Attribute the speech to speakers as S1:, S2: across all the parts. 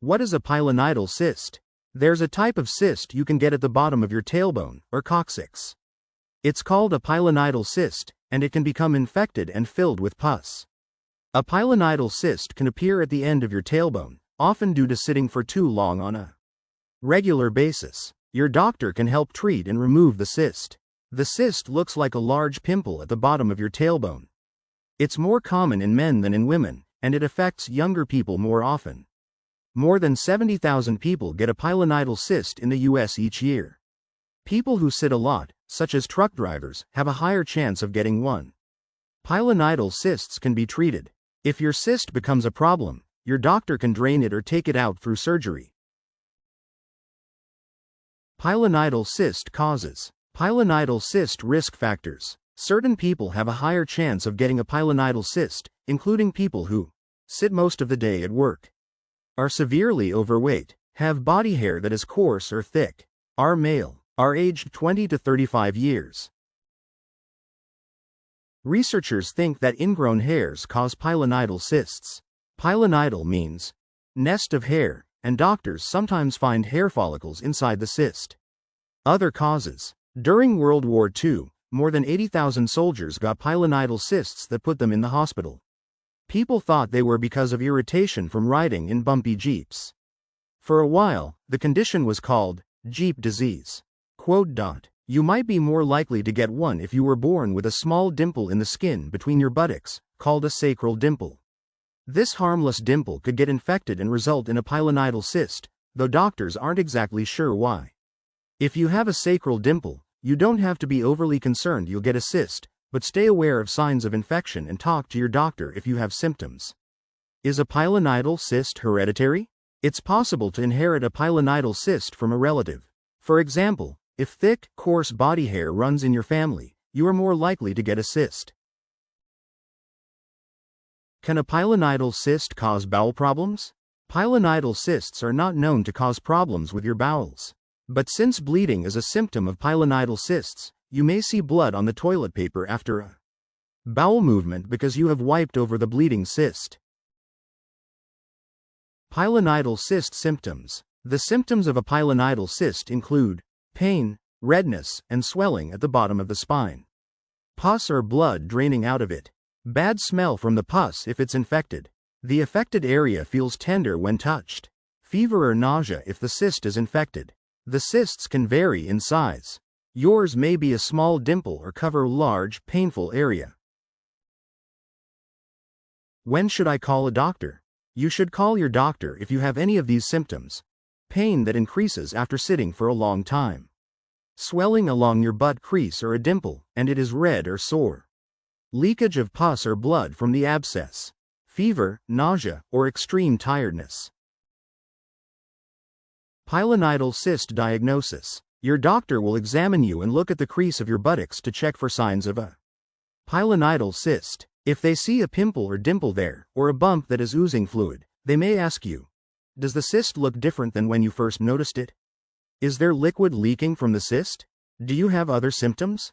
S1: What is a pilonidal cyst? There's a type of cyst you can get at the bottom of your tailbone, or coccyx. It's called a pilonidal cyst, and it can become infected and filled with pus. A pilonidal cyst can appear at the end of your tailbone, often due to sitting for too long on a regular basis. Your doctor can help treat and remove the cyst. The cyst looks like a large pimple at the bottom of your tailbone. It's more common in men than in women, and it affects younger people more often. More than 70,000 people get a pilonidal cyst in the US each year. People who sit a lot, such as truck drivers, have a higher chance of getting one. Pilonidal cysts can be treated. If your cyst becomes a problem, your doctor can drain it or take it out through surgery. Pilonidal cyst causes. Pilonidal cyst risk factors. Certain people have a higher chance of getting a pilonidal cyst, including people who sit most of the day at work, are severely overweight, have body hair that is coarse or thick, are male, are aged 20 to 35 years. Researchers think that ingrown hairs cause pilonidal cysts. Pilonidal means nest of hair, and doctors sometimes find hair follicles inside the cyst. Other causes. During World War II, more than 80,000 soldiers got pilonidal cysts that put them in the hospital. People thought they were because of irritation from riding in bumpy jeeps. For a while, the condition was called Jeep disease. You might be more likely to get one if you were born with a small dimple in the skin between your buttocks, called a sacral dimple. This harmless dimple could get infected and result in a pilonidal cyst, though doctors aren't exactly sure why. If you have a sacral dimple, you don't have to be overly concerned you'll get a cyst, but stay aware of signs of infection and talk to your doctor if you have symptoms. Is a pilonidal cyst hereditary? It's possible to inherit a pilonidal cyst from a relative. For example, if thick, coarse body hair runs in your family, you are more likely to get a cyst. Can a pilonidal cyst cause bowel problems? Pilonidal cysts are not known to cause problems with your bowels. But since bleeding is a symptom of pilonidal cysts, you may see blood on the toilet paper after a bowel movement because you have wiped over the bleeding cyst. Pilonidal cyst symptoms. The symptoms of a pilonidal cyst include pain, redness, and swelling at the bottom of the spine. Pus or blood draining out of it. Bad smell from the pus if it's infected. The affected area feels tender when touched. Fever or nausea if the cyst is infected. The cysts can vary in size. Yours may be a small dimple or cover a large, painful area. When should I call a doctor? You should call your doctor if you have any of these symptoms. Pain that increases after sitting for a long time. Swelling along your butt crease or a dimple, and it is red or sore. Leakage of pus or blood from the abscess. Fever, nausea, or extreme tiredness. Pilonidal cyst diagnosis. Your doctor will examine you and look at the crease of your buttocks to check for signs of a pilonidal cyst. If they see a pimple or dimple there, or a bump that is oozing fluid, they may ask you, does the cyst look different than when you first noticed it? Is there liquid leaking from the cyst? Do you have other symptoms?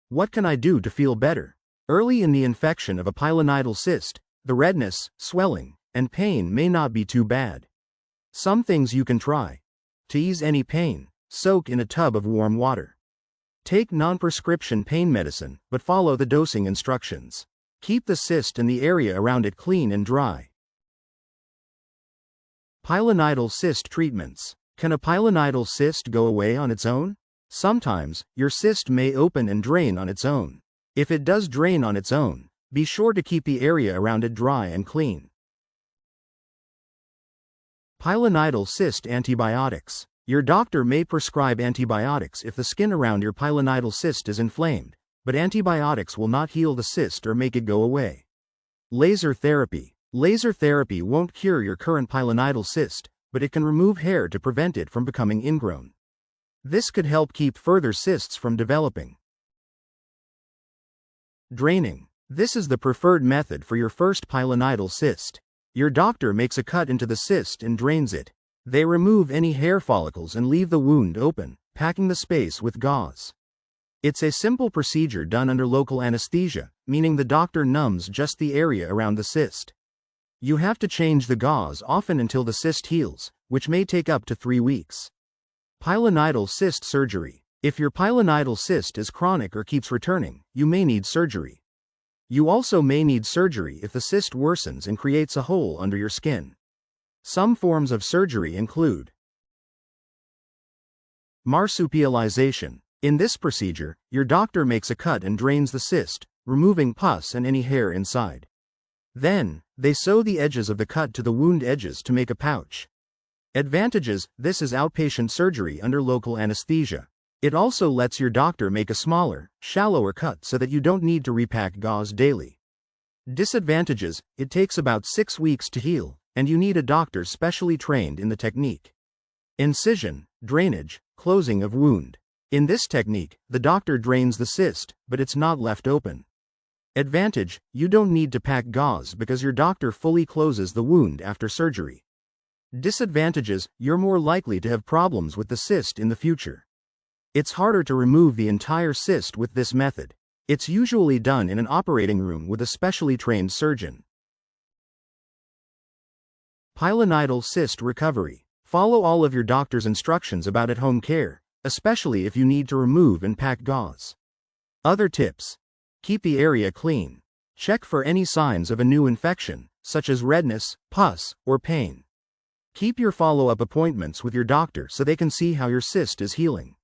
S1: What can I do to feel better? Early in the infection of a pilonidal cyst, the redness, swelling, and pain may not be too bad. Some things you can try. To ease any pain, soak in a tub of warm water. Take non-prescription pain medicine, but follow the dosing instructions. Keep the cyst and the area around it clean and dry. Pilonidal cyst treatments. Can a pilonidal cyst go away on its own? Sometimes, your cyst may open and drain on its own. If it does drain on its own, be sure to keep the area around it dry and clean. Pilonidal cyst antibiotics. Your doctor may prescribe antibiotics if the skin around your pilonidal cyst is inflamed, but antibiotics will not heal the cyst or make it go away. Laser therapy. Laser therapy won't cure your current pilonidal cyst, but it can remove hair to prevent it from becoming ingrown. This could help keep further cysts from developing. Draining. This is the preferred method for your first pilonidal cyst. Your doctor makes a cut into the cyst and drains it. They remove any hair follicles and leave the wound open, packing the space with gauze. It's a simple procedure done under local anesthesia, meaning the doctor numbs just the area around the cyst. You have to change the gauze often until the cyst heals, which may take up to 3 weeks. Pilonidal cyst surgery. If your pilonidal cyst is chronic or keeps returning, you may need surgery. You also may need surgery if the cyst worsens and creates a hole under your skin. Some forms of surgery include marsupialization. In this procedure, your doctor makes a cut and drains the cyst, removing pus and any hair inside. Then, they sew the edges of the cut to the wound edges to make a pouch. Advantages: this is outpatient surgery under local anesthesia. It also lets your doctor make a smaller, shallower cut so that you don't need to repack gauze daily. Disadvantages: it takes about 6 weeks to heal, and you need a doctor specially trained in the technique. Incision, drainage, closing of wound. In this technique, the doctor drains the cyst, but it's not left open. Advantage: you don't need to pack gauze because your doctor fully closes the wound after surgery. Disadvantages: you're more likely to have problems with the cyst in the future. It's harder to remove the entire cyst with this method. It's usually done in an operating room with a specially trained surgeon. Pilonidal cyst recovery. Follow all of your doctor's instructions about at-home care, especially if you need to remove and pack gauze. Other tips: keep the area clean. Check for any signs of a new infection, such as redness, pus, or pain. Keep your follow-up appointments with your doctor so they can see how your cyst is healing.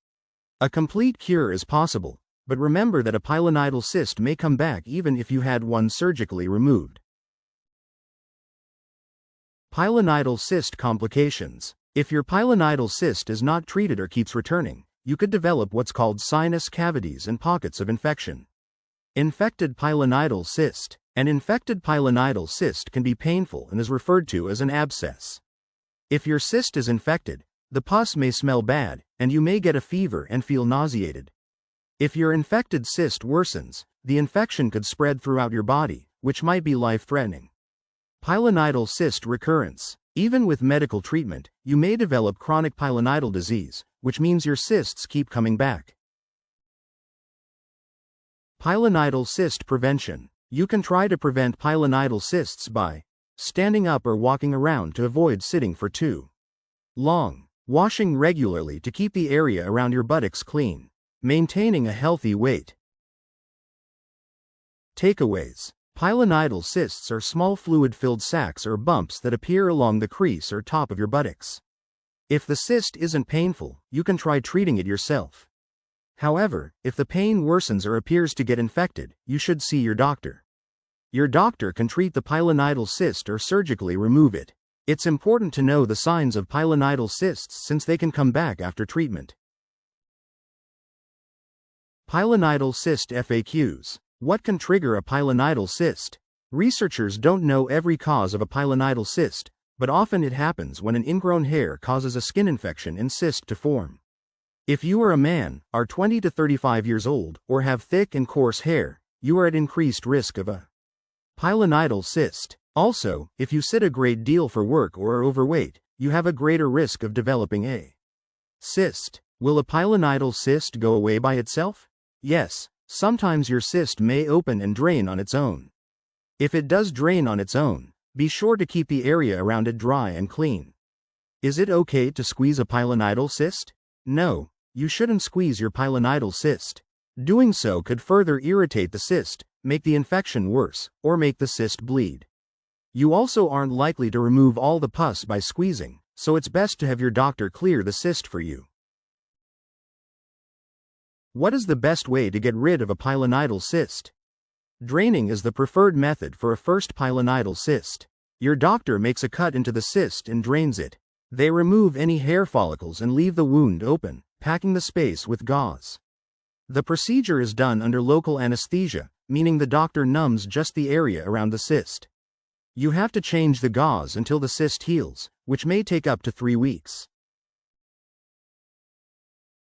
S1: A complete cure is possible, but remember that a pilonidal cyst may come back even if you had one surgically removed. Pilonidal cyst complications. If your pilonidal cyst is not treated or keeps returning, you could develop what's called sinus cavities and pockets of infection. Infected pilonidal cyst. An infected pilonidal cyst can be painful and is referred to as an abscess. If your cyst is infected, the pus may smell bad, and you may get a fever and feel nauseated. If your infected cyst worsens, the infection could spread throughout your body, which might be life-threatening. Pilonidal cyst recurrence. Even with medical treatment, you may develop chronic pilonidal disease, which means your cysts keep coming back. Pilonidal cyst prevention. You can try to prevent pilonidal cysts by standing up or walking around to avoid sitting for too long, washing regularly to keep the area around your buttocks clean, maintaining a healthy weight. Takeaways. Pilonidal cysts are small fluid-filled sacs or bumps that appear along the crease or top of your buttocks. If the cyst isn't painful, you can try treating it yourself. However, if the pain worsens or appears to get infected, you should see your doctor. Your doctor can treat the pilonidal cyst or surgically remove it. It's important to know the signs of pilonidal cysts since they can come back after treatment. Pilonidal cyst FAQs. What can trigger a pilonidal cyst? Researchers don't know every cause of a pilonidal cyst, but often it happens when an ingrown hair causes a skin infection and cyst to form. If you are a man, are 20 to 35 years old, or have thick and coarse hair, you are at increased risk of a pilonidal cyst. Also, if you sit a great deal for work or are overweight, you have a greater risk of developing a cyst. Will a pilonidal cyst go away by itself? Yes, sometimes your cyst may open and drain on its own. If it does drain on its own, be sure to keep the area around it dry and clean. Is it okay to squeeze a pilonidal cyst? No, you shouldn't squeeze your pilonidal cyst. Doing so could further irritate the cyst, make the infection worse, or make the cyst bleed. You also aren't likely to remove all the pus by squeezing, so it's best to have your doctor clear the cyst for you. What is the best way to get rid of a pilonidal cyst? Draining is the preferred method for a first pilonidal cyst. Your doctor makes a cut into the cyst and drains it. They remove any hair follicles and leave the wound open, packing the space with gauze. The procedure is done under local anesthesia, meaning the doctor numbs just the area around the cyst. You have to change the gauze until the cyst heals, which may take up to 3 weeks.